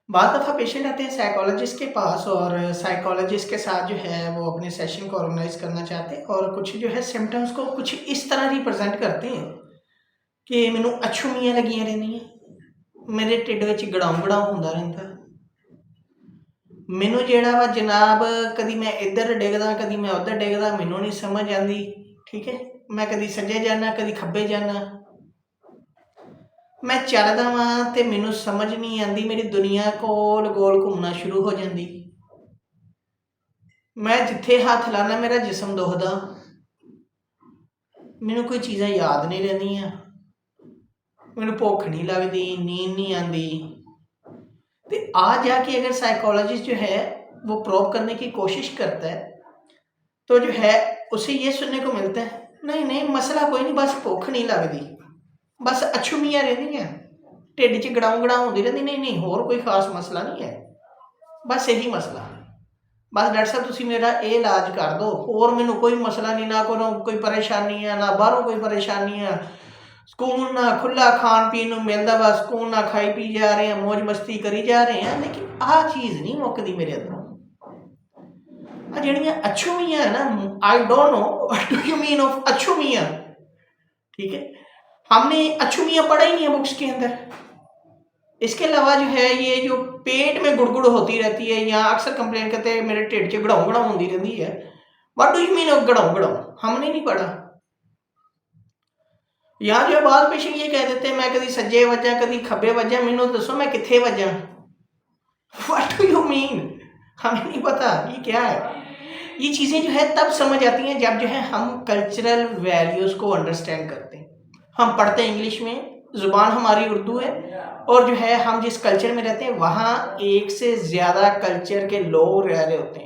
बाद दफ़ा पेशेंट आते हैं साइकोलॉजिस्ट के पास और साइकोलॉजिस्ट के साथ जो है वो अपने सेशन को ऑर्गेनाइज करना चाहते हैं और कुछ जो है सिम्टम्स को कुछ इस तरह रिप्रेजेंट करते हैं कि मैनू अछूमियां लगियां रहंदियां, मेरे ढिड विच गड़ाऊं गड़ाऊं हुंदा रहिंदा, मैनू जिहड़ा वा जनाब कदी मैं इधर डिगदा कदी मैं उधर डिगदा, मैनू नहीं समझ आती। ठीक है, मैं कदी सज्जे जाना कदी खब्बे जाना, मैं चलदा वां ते मैनू समझ नहीं आती, मेरी दुनिया गोल गोल घूमना शुरू हो जाती, मैं जिथे हथ लाना मेरा जिसम दुखदा, मैनू कोई चीज़ां याद नहीं रहिंदियां, मैनू भुख नहीं लगती, नींद नहीं आती। तो आज जाके अगर साइकोलॉजिस्ट जो है वो प्रूव करने की कोशिश करता है तो जो है उसे ये सुनने को मिलता है, नहीं नहीं मसला कोई नहीं, बस भुख नहीं लगती, बस अछूमियां रहंदियां, ढिड च गड़ाऊं गड़ाऊं होंदी रहिंदी, नहीं नहीं होर कोई खास मसला नहीं है, बस यही मसला, बस डॉक्टर साहब तुसीं मेरा ये इलाज कर दो, होर मैनू कोई मसला नहीं, ना कोई परेशानी है, ना बाहरों कोई परेशानी है, ਸਕੂਨ ना खुला खान पीन नूं मिलदा वा, ਸਕੂਨ ना खाई पी जा रहे हैं, मौज मस्ती करी जा रहे हैं, लेकिन आ चीज़ नहीं मुकदी मेरे अंदरों। आ जिहड़ियां अछूमियां है ना, I don't know what do you mean of अछूमियां। ठीक है, हमने अछूमियां पढ़ा ही नहीं है बुक्स के अंदर। इसके अलावा जो है ये जो पेट में गुड़गुड़ होती रहती है या अक्सर कंप्लेन करते हैं मेरे ढिड च गड़ाऊं गड़ाऊं होती रहती है, what do you mean of गड़ाऊं गड़ाऊं, हमने नहीं पढ़ा। यहाँ जो बाद पेशेंट ये कह देते हैं मैं कभी सज्जे वजा कभी खब्बे वजा, मैनू दसो मैं किथे वजा, व्हाट डू यू मीन, हमें नहीं पता ये क्या है। ये चीज़ें जो है तब समझ आती हैं जब जो है हम कल्चरल वैल्यूज़ को अंडरस्टैंड करते हैं। हम पढ़ते हैं इंग्लिश में, ज़ुबान हमारी उर्दू है और जो है हम जिस कल्चर में रहते हैं वहाँ एक से ज़्यादा कल्चर के लोग रह रहे होते हैं।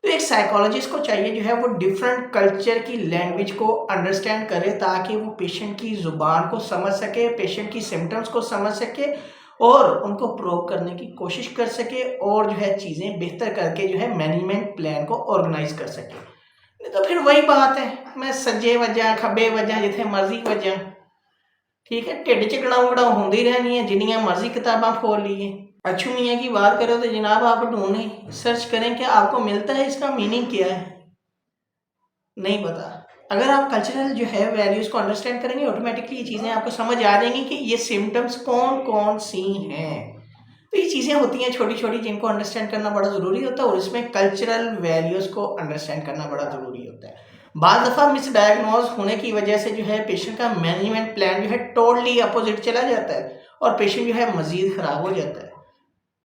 तो एक साइकोलॉजिस्ट को चाहिए जो है वो डिफरेंट कल्चर की लैंग्वेज को अंडरस्टैंड करे ताकि वो पेशेंट की ज़ुबान को समझ सके, पेशेंट की सिम्टम्स को समझ सके और उनको प्रूव करने की कोशिश कर सके और जो है चीज़ें बेहतर करके जो है मैनेजमेंट प्लान को ऑर्गेनाइज कर सके। नहीं तो फिर वही बात है, मैं सज्जे वजा खब्बे वजा जिथे मर्जी वजा, ठीक है, ढिड च गड़ाऊं गड़ाऊं होंदी रहनी है, जिन्नियां मर्जी किताबां खोल लीए। अछूमियाँ की बात करो तो जनाब आप ढूंढें, सर्च करें कि आपको मिलता है इसका मीनिंग क्या है, नहीं पता। अगर आप कल्चरल जो है वैल्यूज़ को अंडरस्टैंड करेंगे ऑटोमेटिकली ये चीज़ें आपको समझ आ जाएंगी कि ये सिम्टम्स कौन कौन सी हैं। तो ये चीज़ें होती हैं छोटी छोटी जिनको अंडरस्टैंड करना बड़ा ज़रूरी होता है और इसमें कल्चरल वैल्यूज़ को अंडरस्टैंड करना बड़ा ज़रूरी होता है। बाद दफ़ा मिसडायग्नोज होने की वजह से जो है पेशेंट का मैनेजमेंट प्लान जो है टोटली अपोजिट चला जाता है और पेशेंट जो है मज़ीद ख़राब हो जाता है।